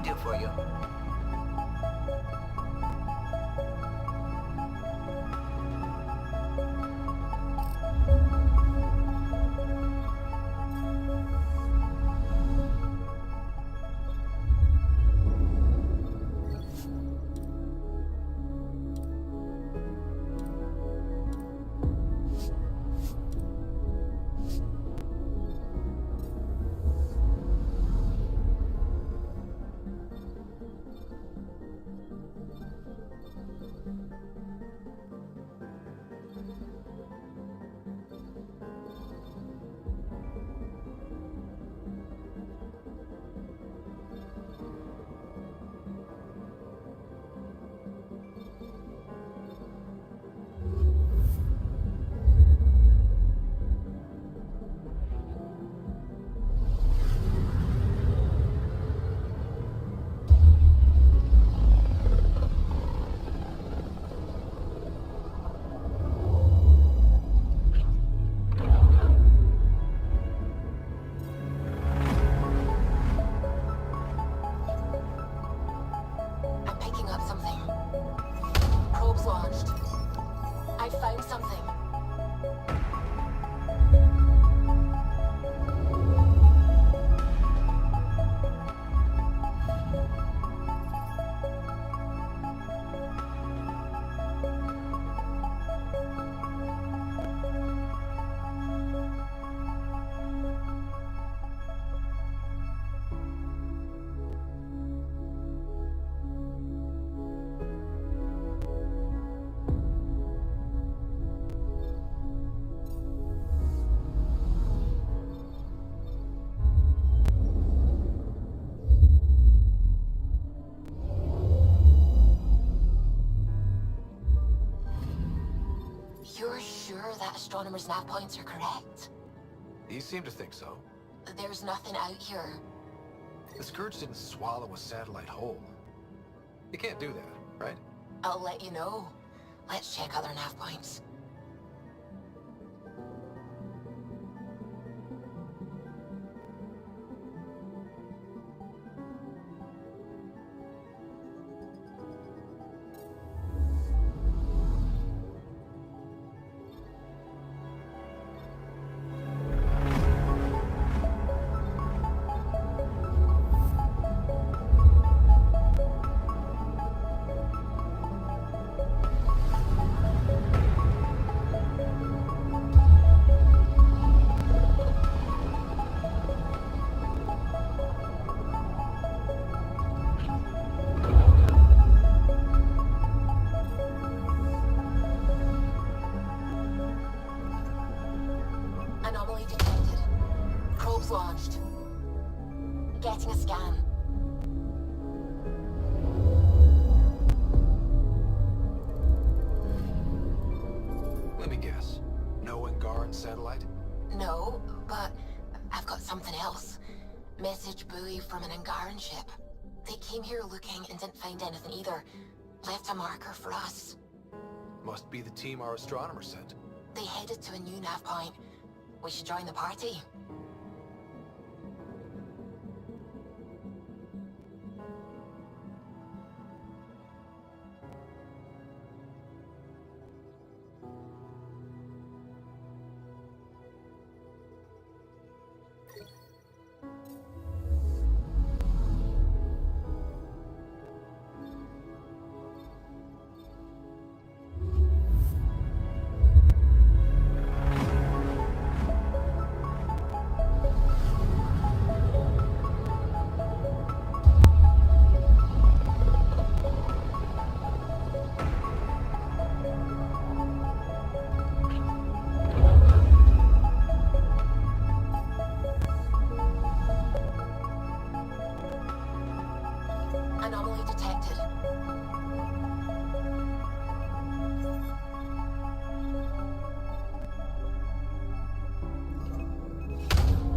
do for you? You're sure that astronomer's nav points are correct? You seem to think so. There's nothing out here. The Scourge didn't swallow a satellite whole. You can't do that, right? I'll let you know. Let's check other nav points. Anomaly detected. Probes launched. Getting a scan. Let me guess. No Angaran satellite? No, but I've got something else. Message buoy from an Angaran ship. They came here looking and didn't find anything either. Left a marker for us. Must be the team our astronomer sent. They headed to a new nav point. We should join the party. Anomaly detected.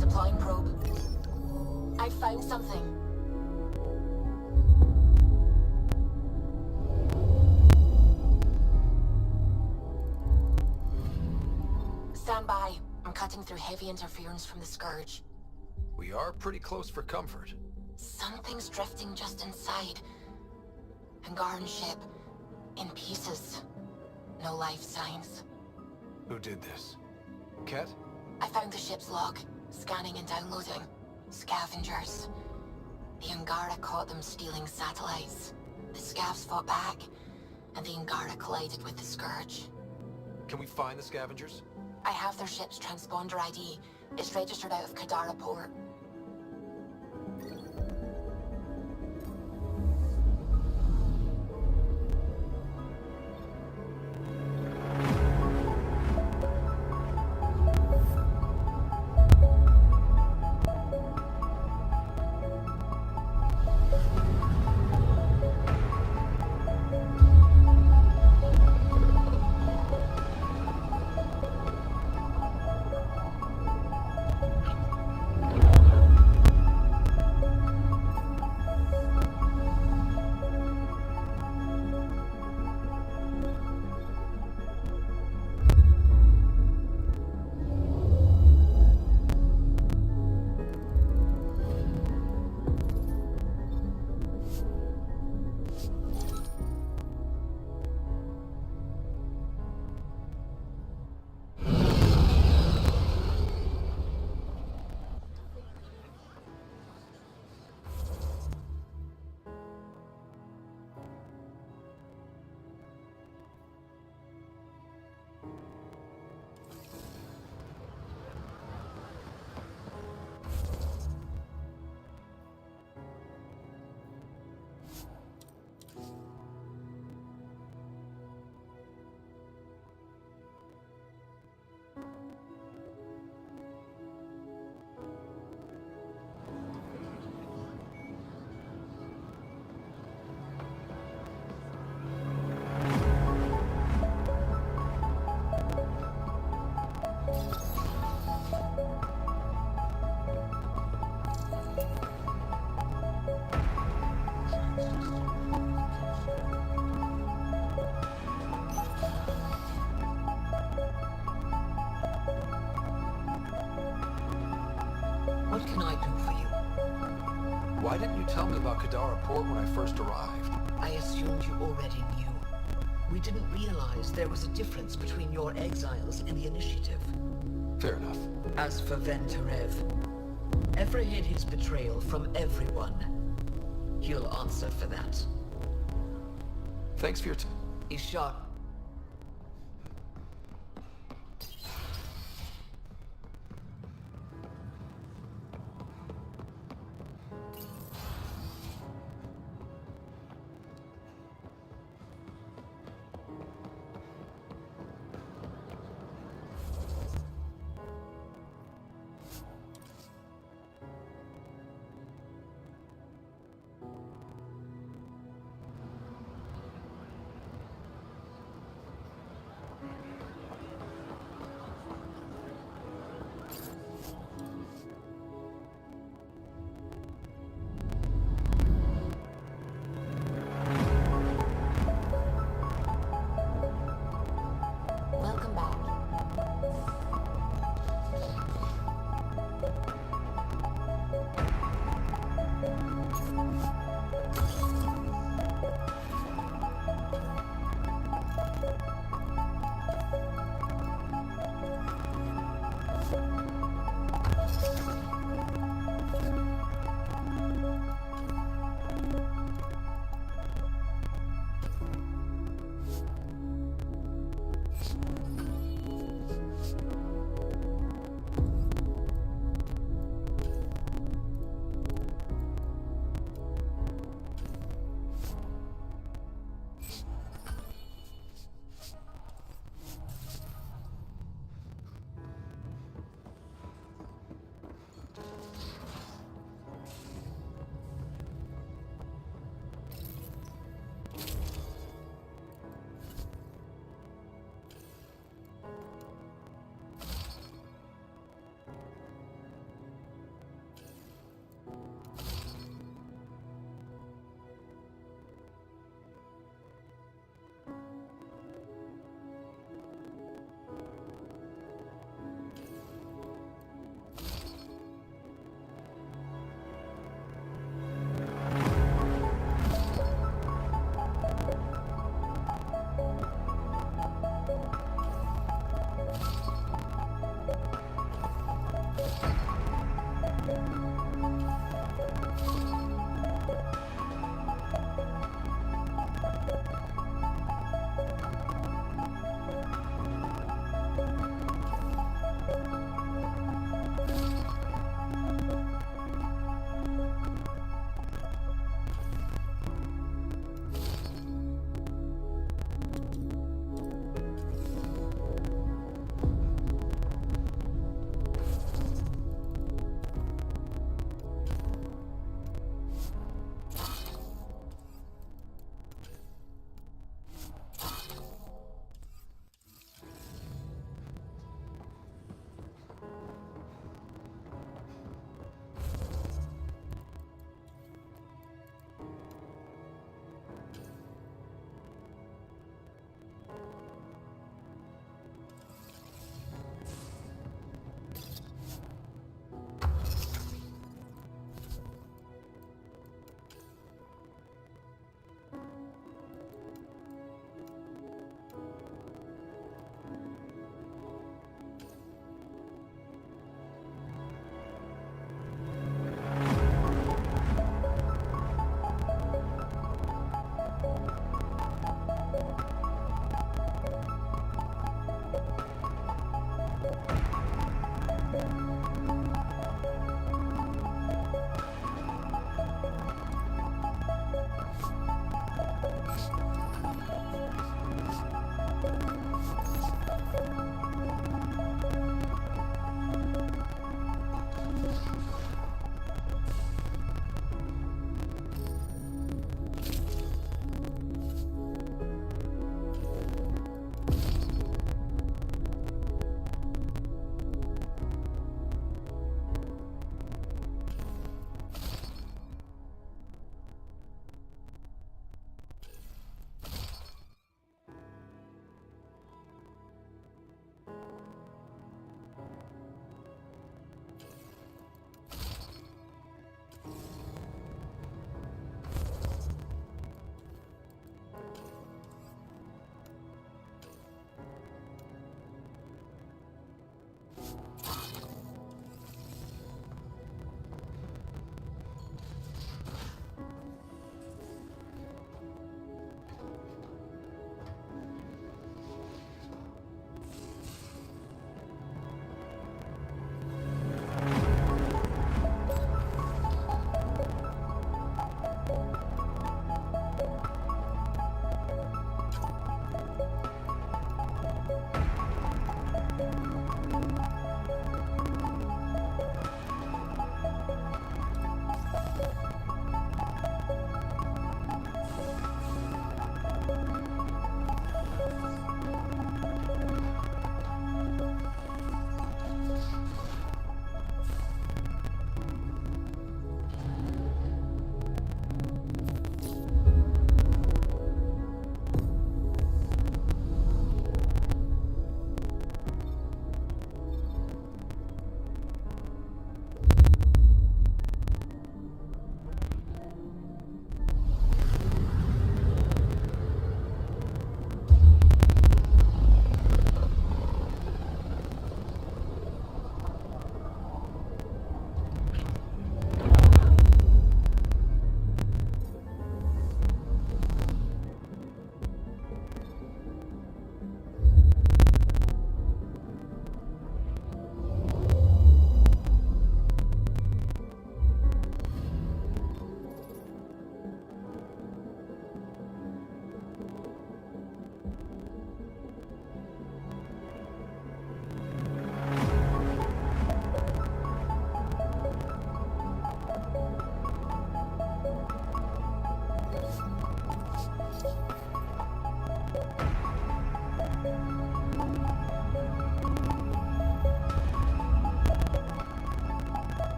Deploying probe. I found something. Stand by. I'm cutting through heavy interference from the Scourge. We are pretty close for comfort. Something's drifting just inside. Angaran ship. In pieces. No life signs. Who did this? Ket? I found the ship's log. Scanning and downloading. Scavengers. The Angara caught them stealing satellites. The Scavs fought back, and the Angara collided with the Scourge. Can we find the scavengers? I have their ship's transponder ID. It's registered out of Kadara port. What can I do for you? Why didn't you tell me about Kadara Port when I first arrived? I assumed you already knew. We didn't realize there was a difference between your exiles and the Initiative. Fair enough. As for Venterev, Evra hid his betrayal from everyone. He'll answer for that. Thanks for your time. Ishar.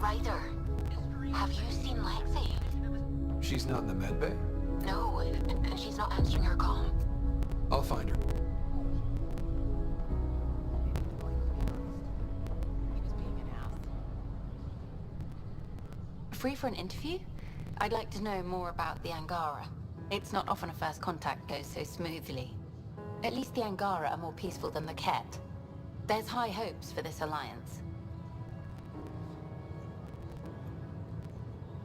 Ryder, have you seen Lexi? She's not in the med bay? No, and she's not answering her comm. I'll find her. Free for an interview? I'd like to know more about the Angara. It's not often a first contact goes so smoothly. At least the Angara are more peaceful than the Ket. There's high hopes for this alliance.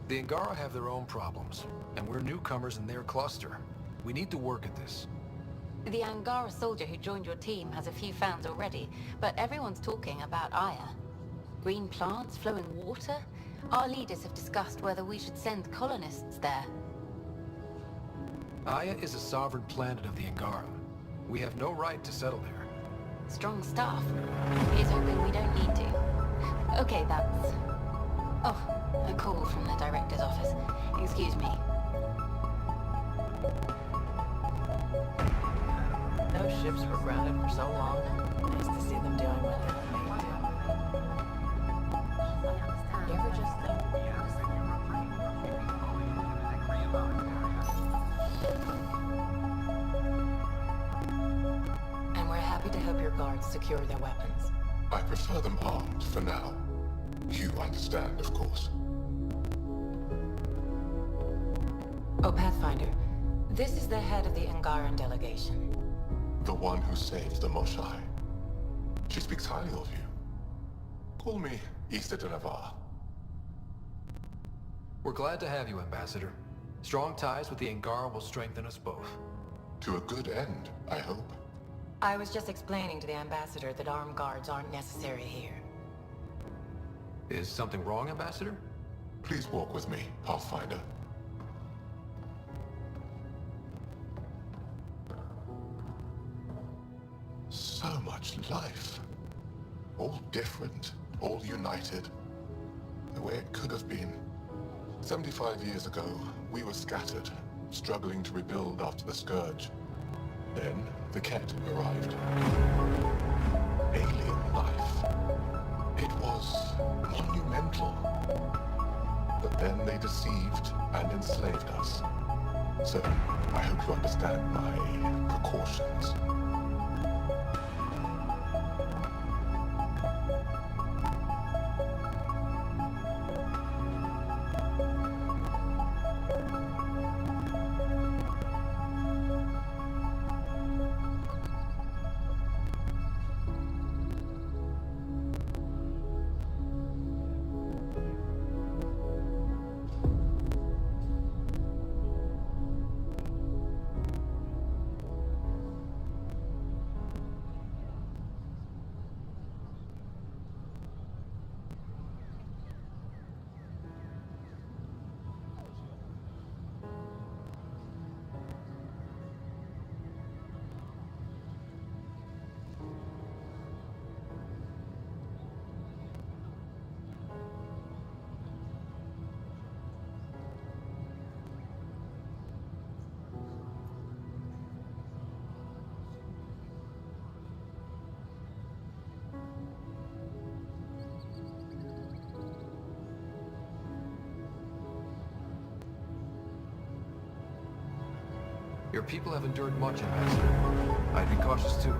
The Angara have their own problems, and we're newcomers in their cluster. We need to work at this. The Angara soldier who joined your team has a few fans already, but everyone's talking about Aya. Green plants, flowing water? Our leaders have discussed whether we should send colonists there. Aya is a sovereign planet of the Angara. We have no right to settle there. Strong staff. Here's hoping we don't need to. Okay, that's... Oh, a call from the director's office. Excuse me. Those ships were grounded for so long. Nice to see them doing what they were made to. You ever just think... And we're happy to help your guards secure their weapons. I prefer them armed for now. You understand, of course. Oh, Pathfinder. This is the head of the Angaran delegation. The one who saved the Moshai. She speaks highly of you. Call me Issa de Navarre. We're glad to have you, Ambassador. Strong ties with the Angara will strengthen us both. To a good end, I hope. I was just explaining to the Ambassador that armed guards aren't necessary here. Is something wrong, Ambassador? Please walk with me, Pathfinder. So much life. All different, all united. The way it could have been. 75 years ago, we were scattered, struggling to rebuild after the Scourge. Then, the Ket arrived. Alien life. It was monumental. But then they deceived and enslaved us. So, I hope you understand my precautions. Your people have endured much, Ambassador. I'd be cautious too.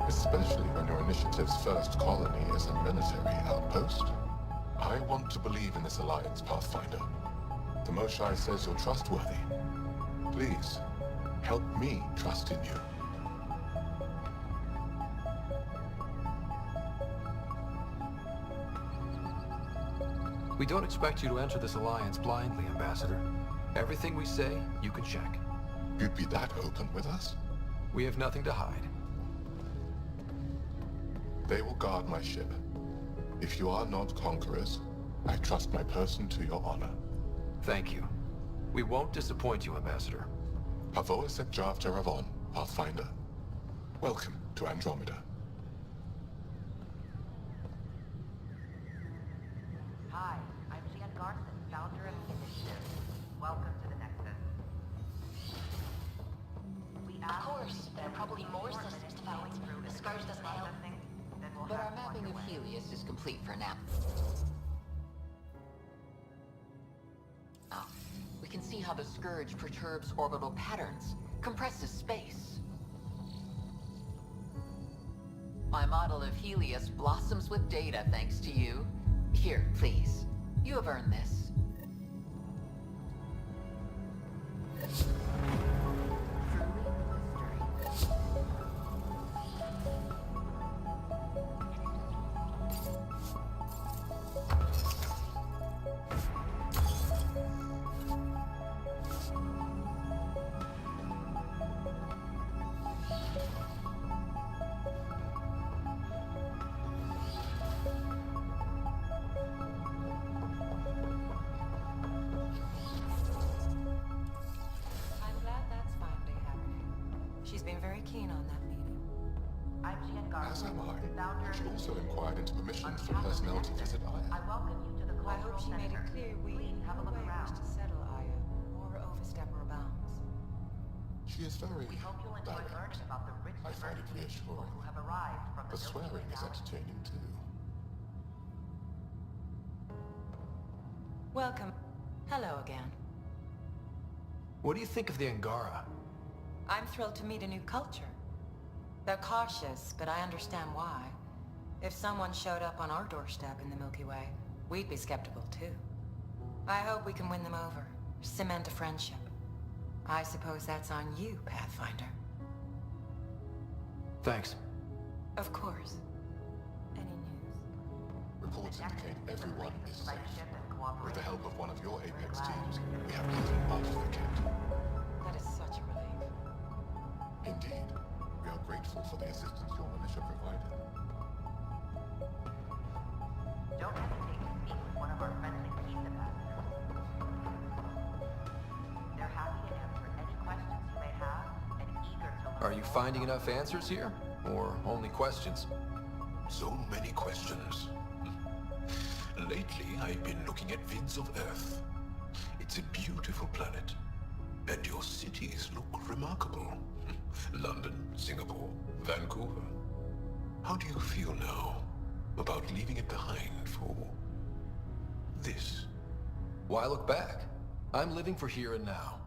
Especially when your initiative's first colony is a military outpost. I want to believe in this alliance, Pathfinder. The Moshae says you're trustworthy. Please, help me trust in you. We don't expect you to enter this alliance blindly, Ambassador. Everything we say, you can check. You'd be that open with us? We have nothing to hide. They will guard my ship. If you are not conquerors, I trust my person to your honor. Thank you. We won't disappoint you, Ambassador. Pavoa sec Jav Teravon, Pathfinder. Welcome to Andromeda. Hi, I'm Jan Garson, founder of the initiative. Welcome to the Nexus. Of course, there are probably more systems to find. The Scourge doesn't help. But our mapping of Helios is complete for now. Ah, we can see how the Scourge perturbs orbital patterns, compresses space. My model of Helios blossoms with data thanks to you. Here, please. You have earned this. As am I. She also inquired into permissions for personnel to visit Aya. I welcome you to the I cultural hope she made it center. clear we Please have a in look no way around. wish to settle Aya or overstep our bounds. She is very We hope you'll enjoy direct. learning about the rich I find it diversity of people reassuring. who have arrived from The the Milky swearing Way is galaxy. entertaining too. Welcome. Hello again. What do you think of the Angara? I'm thrilled to meet a new culture. They're cautious, but I understand why. If someone showed up on our doorstep in the Milky Way, we'd be skeptical too. I hope we can win them over, cement a friendship. I suppose that's on you, Pathfinder. Thanks. Of course. Any news? Reports indicate everyone is safe. Friendship and With cooperation. the help of one of your Apex teams, we have beaten off the Ket. That is such a relief. grateful for the assistance your militia provided. Don't hesitate to speak with one of our friendly peace ambassadors. They're happy to answer any questions you may have and eager to learn. Are you finding enough answers here? Or only questions? So many questions. Lately, I've been looking at vids of Earth. It's a beautiful planet. And your cities look remarkable. London, Singapore, Vancouver. How do you feel now about leaving it behind for this? Why look back? I'm living for here and now.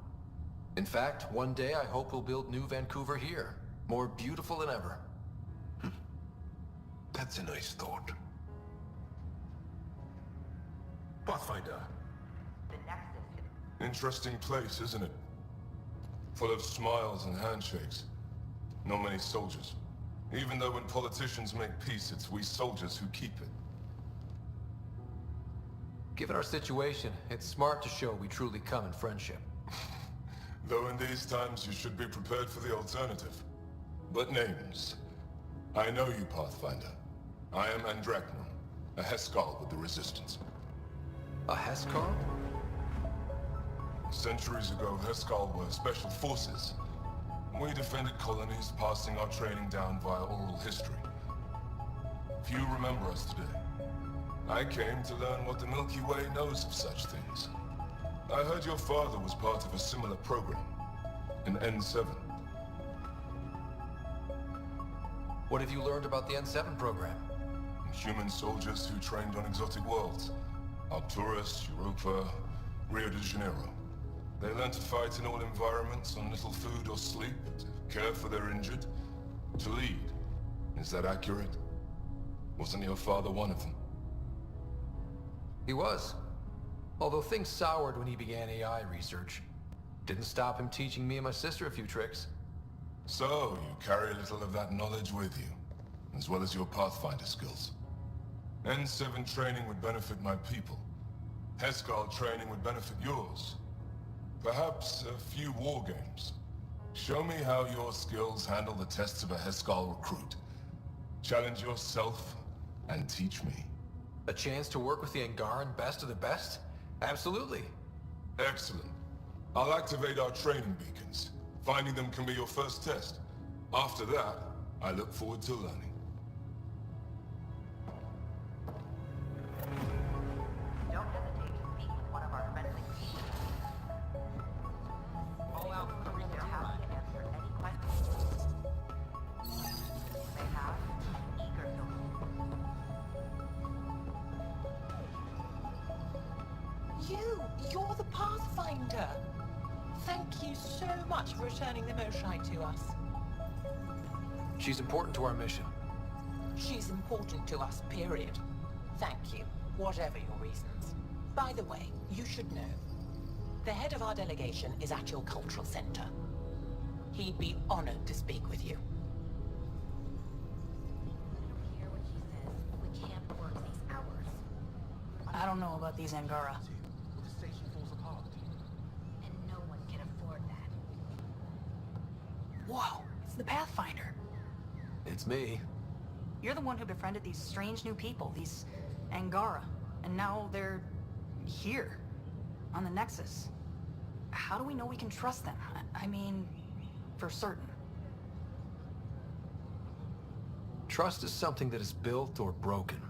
In fact, one day I hope we'll build new Vancouver here. More beautiful than ever. That's a nice thought. Pathfinder. The Nexus. Interesting place, isn't it? Full of smiles and handshakes. Not many soldiers. Even though when politicians make peace, it's we soldiers who keep it. Given our situation, it's smart to show we truly come in friendship. Though in these times you should be prepared for the alternative. But names. I know you, Pathfinder. I am Andromeda, a Heskal with the Resistance. A Heskal? Centuries ago, Heskal were special forces. We defended colonies, passing our training down via oral history. Few remember us today. I came to learn what the Milky Way knows of such things. I heard your father was part of a similar program, in N7. What have you learned about the N7 program? Human soldiers who trained on exotic worlds. Arcturus, Europa, Rio de Janeiro. They learn to fight in all environments on little food or sleep, to care for their injured, to lead. Is that accurate? Wasn't your father one of them? He was. Although things soured when he began AI research. Didn't stop him teaching me and my sister a few tricks. So, you carry a little of that knowledge with you, as well as your Pathfinder skills. N7 training would benefit my people. Heskal training would benefit yours. Perhaps a few war games. Show me how your skills handle the tests of a Heskal recruit. Challenge yourself and teach me. A chance to work with the Angaran best of the best? Absolutely. Excellent. I'll activate our training beacons. Finding them can be your first test. After that, I look forward to learning. Don't hesitate to speak with one of our friendly peace. All out for the They're research happy line. to answer any questions you may have and eager to You're the Pathfinder. Thank you so much for returning the Moshai to us. She's important to our mission. She's important to us, period. Thank you, whatever your reasons. By the way, you should know, the head of our delegation is at your cultural center. He'd be honored to speak with you. I don't hear what she says. We can't work these hours. I don't know about these Angara. The station falls apart. And no one can afford that. Whoa, it's the Pathfinder. It's me. You're the one who befriended these strange new people, these Angara. And now they're here, on the Nexus. How do we know we can trust them? I mean, for certain. Trust is something that is built or broken.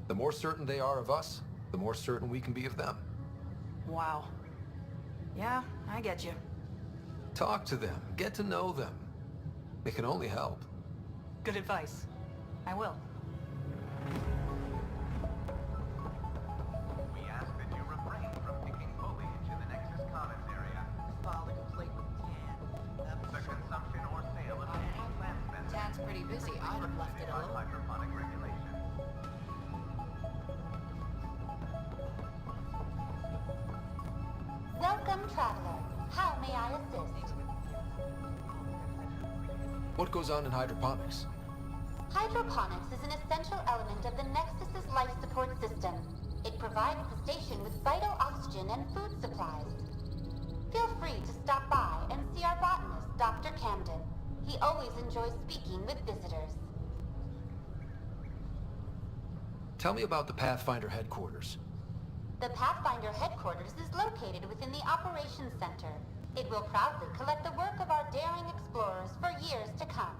The more certain they are of us, the more certain we can be of them. Wow. Yeah, I get you. Talk to them, get to know them. It can only help. Good advice. I will. We ask that you refrain from picking foliage in the Nexus Commons area. File a complaint with Tan. The consumption or sale of any plant specimens Tan's pretty busy. I'd have left it are alone. hydroponic regulations. Welcome, traveler. How may I assist? What goes on in hydroponics? Hydroponics is an essential element of the Nexus's life support system. It provides the station with vital oxygen and food supplies. Feel free to stop by and see our botanist, Dr. Camden. He always enjoys speaking with visitors. Tell me about the Pathfinder headquarters. The Pathfinder headquarters is located within the Operations Center. It will proudly collect the work of our daring explorers for years to come.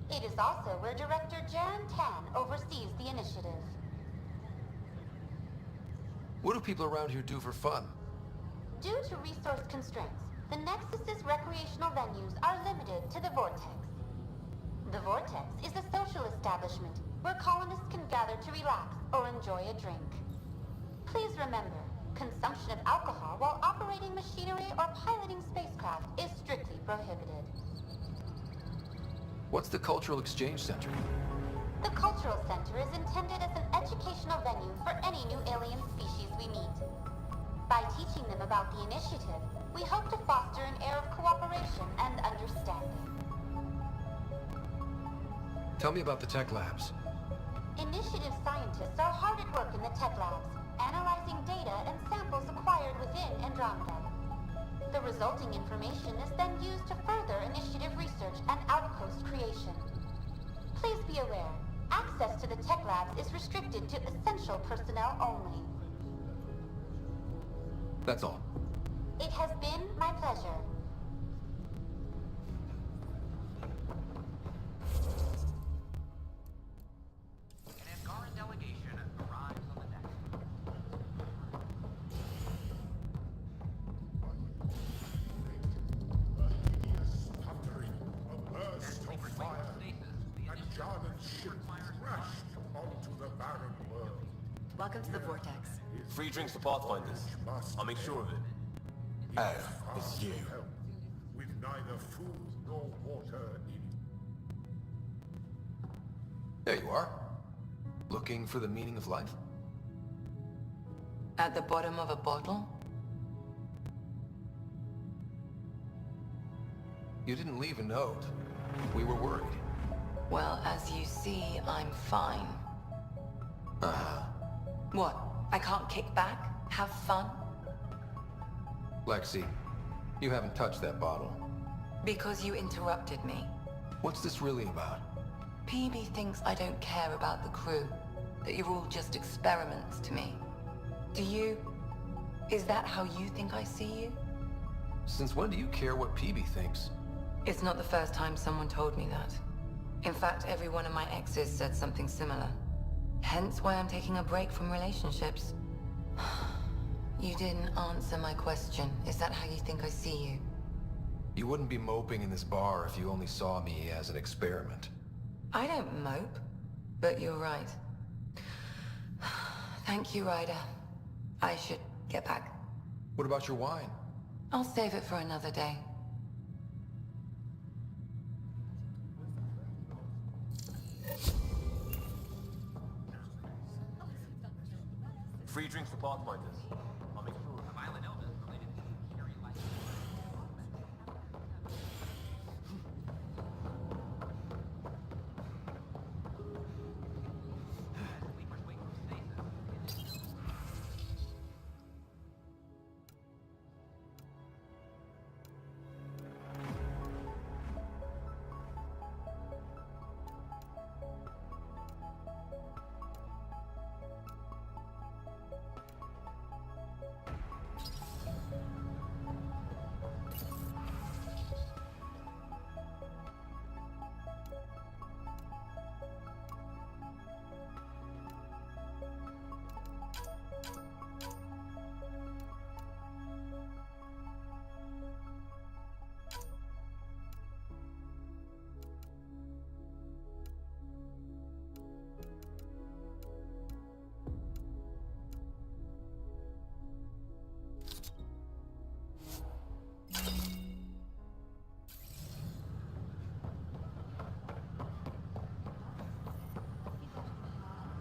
It is also where Director Jaren Tan oversees the initiative. What do people around here do for fun? Due to resource constraints, the Nexus's recreational venues are limited to the Vortex. The Vortex is a social establishment where colonists can gather to relax or enjoy a drink. Please remember, consumption of alcohol while operating machinery or piloting spacecraft is strictly prohibited. What's the Cultural Exchange Center? The Cultural Center is intended as an educational venue for any new alien species we meet. By teaching them about the initiative, we hope to foster an air of cooperation and understanding. Tell me about the tech labs. Initiative scientists are hard at work in the tech labs, analyzing data and samples acquired within Andromeda. The resulting information is then used to further initiative research and outpost creation. Please be aware, access to the tech labs is restricted to essential personnel only. That's all. It has been my pleasure. An Angaran delegation arrives on the deck. Thundering, a burst of fire, and Jarman's ship crashed onto the barren world. Welcome to the Vortex. Free drinks for Pathfinders. I'll make sure of it. Oh, it's you. With neither food nor water in. There you are. Looking for the meaning of life? At the bottom of a bottle? You didn't leave a note. We were worried. Well, as you see, I'm fine. Uh-huh. What? I can't kick back? Have fun? Lexi, you haven't touched that bottle. Because you interrupted me. What's this really about? PB thinks I don't care about the crew. That you're all just experiments to me. Do you? Is that how you think I see you? Since when do you care what PB thinks? It's not the first time someone told me that. In fact, every one of my exes said something similar. Hence why I'm taking a break from relationships. You didn't answer my question. Is that how you think I see you? You wouldn't be moping in this bar if you only saw me as an experiment. I don't mope, but you're right. Thank you, Ryder. I should get back. What about your wine? I'll save it for another day. Free drinks for Pathfinders. I'll make sure of it. A violent illness related to Carrie life. Sleepers wake from stasis.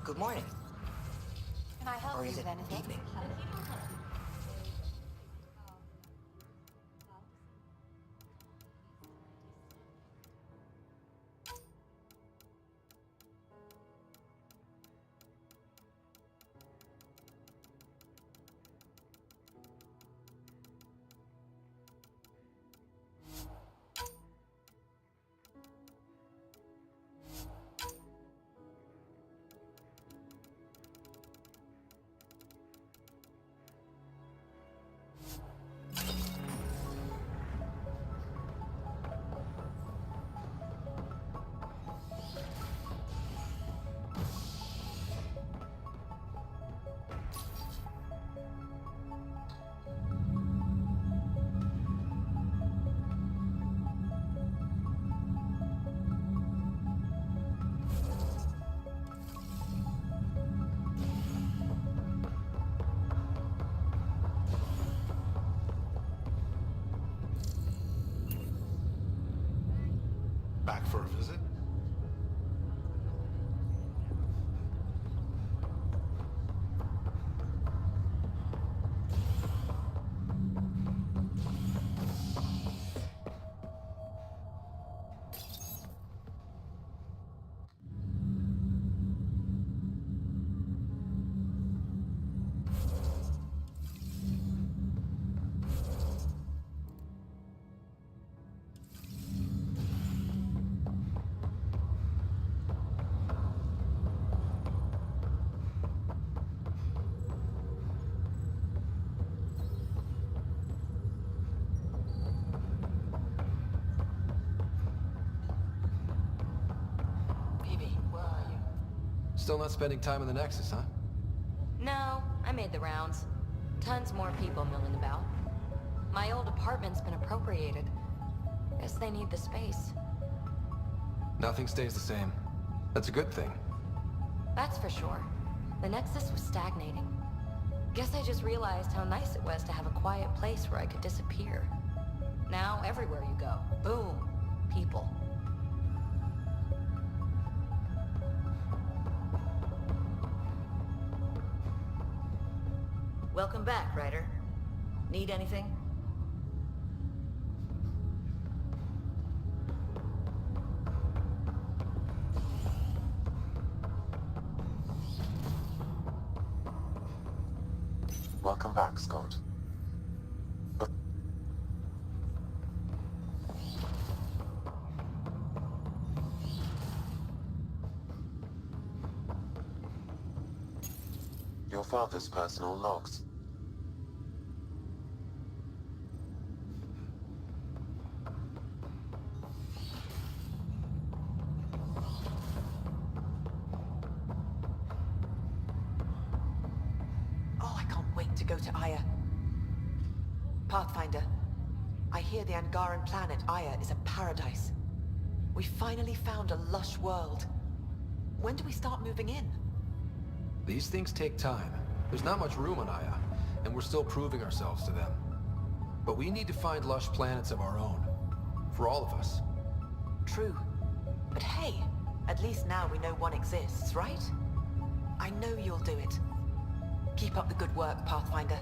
Good morning. Can I help Or you is with it anything? evening? back for a visit? Still not spending time in the Nexus, huh? No, I made the rounds. Tons more people milling about. My old apartment's been appropriated. Guess they need the space. Nothing stays the same. That's a good thing. That's for sure. The Nexus was stagnating. Guess I just realized how nice it was to have a quiet place where I could disappear. Now, everywhere you go, boom, people. Welcome back, Ryder. Need anything? Welcome back, Scott. Your father's personal logs. Oh, I can't wait to go to Aya. Pathfinder, I hear the Angaran planet Aya is a paradise. We finally found a lush world. When do we start moving in? These things take time. There's not much room on Aya, and we're still proving ourselves to them. But we need to find lush planets of our own. For all of us. True. But hey, at least now we know one exists, right? I know you'll do it. Keep up the good work, Pathfinder.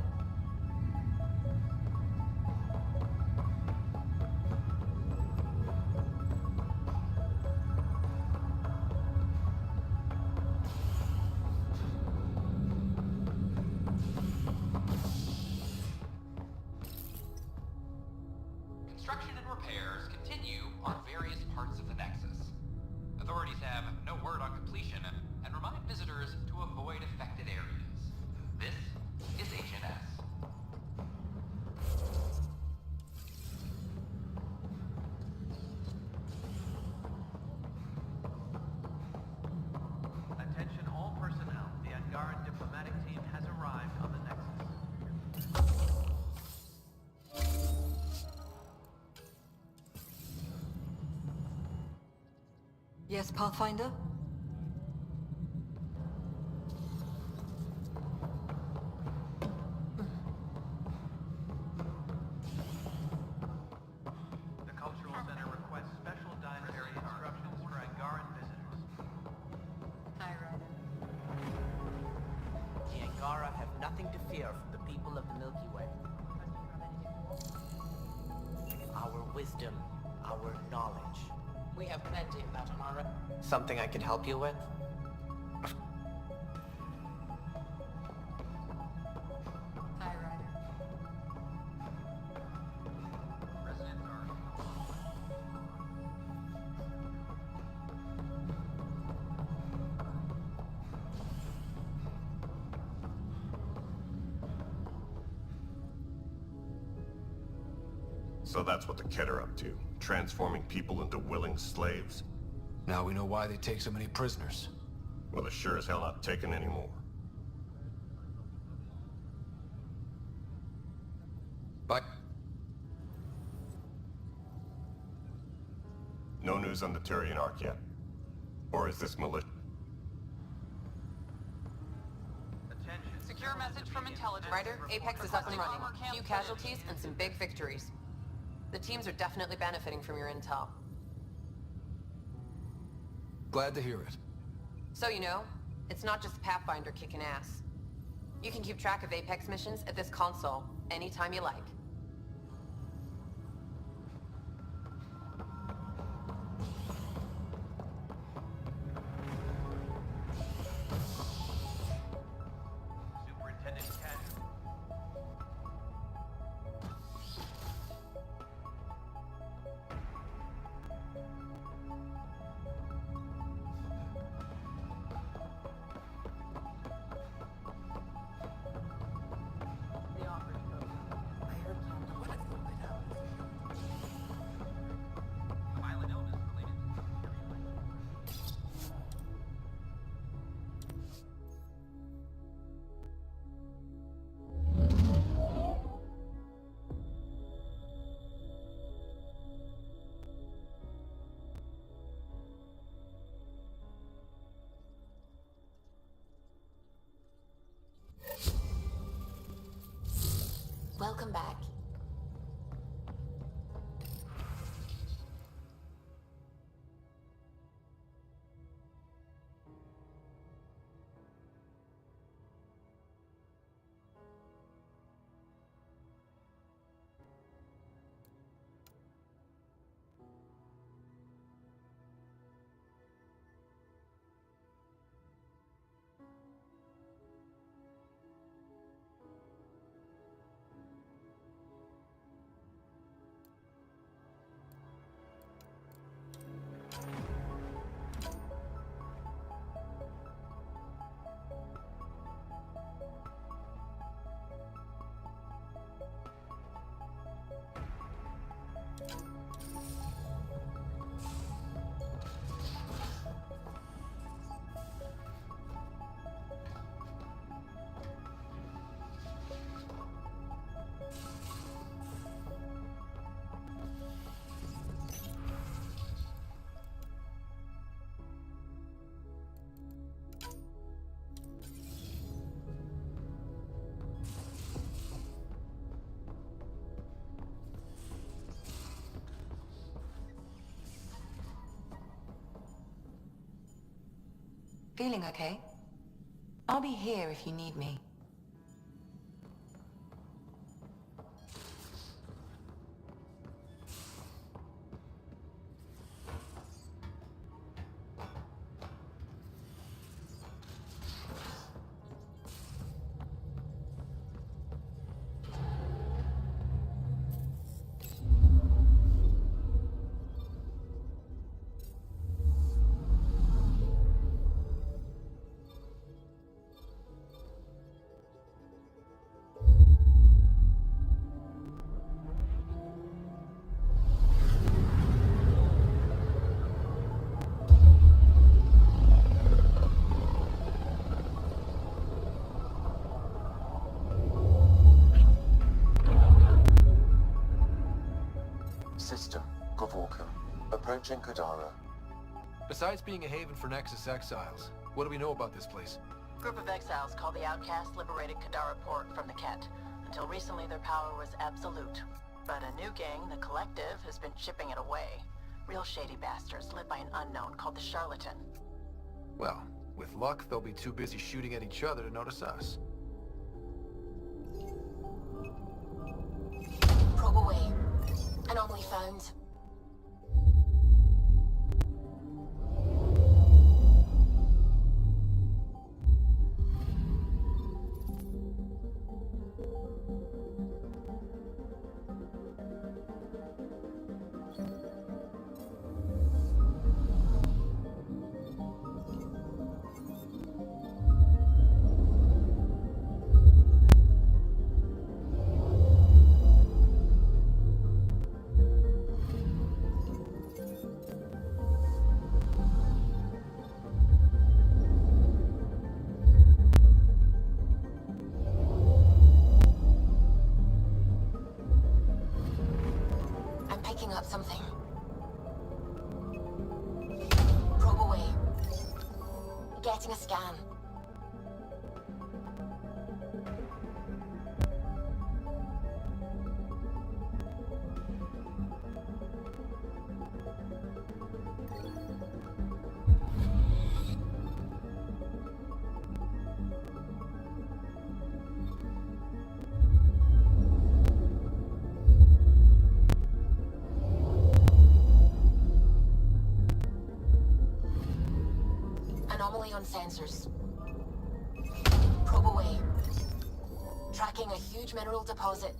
Construction and repairs continue on various parts of the Nexus. Authorities have no word on completion and remind visitors to avoid affected areas. This is Agent S. Attention all personnel. The Angaran diplomatic team has arrived on the Nexus. Yes, Pathfinder? The Cultural Center requests special dietary instructions for Angaran visitors. Hi, Ryder. The Angara have nothing to fear from the people of the Milky Way. Our wisdom, our knowledge. We have plenty of that on our... Something I can help you with? Hi, Ryder. Residents are... So that's what the Kett are up to, transforming people into willing slaves. Now we know why they take so many prisoners. Well, they're sure as hell not taking any more. But no news on the Turian Ark yet? Or is this militia? Attention. Secure message from intelligence. Ryder, Apex is up and running. Few casualties and some big victories. The teams are definitely benefiting from your intel. Glad to hear it. So you know, it's not just Pathfinder kicking ass. You can keep track of Apex missions at this console, anytime you like. Superintendent Casual. Violent illness related to Welcome back. Feeling okay? I'll be here if you need me. System, Gavorka. Approaching Kadara. Besides being a haven for Nexus exiles, what do we know about this place? Group of exiles called the Outcast liberated Kadara Port from the Ket. Until recently, their power was absolute. But a new gang, the Collective, has been chipping it away. Real shady bastards led by an unknown called the Charlatan. Well, with luck, they'll be too busy shooting at each other to notice us. Probe away. Anomaly found. Picking up something. Probe away. Getting a scan. Anomaly on sensors. Probe away. Tracking a huge mineral deposit.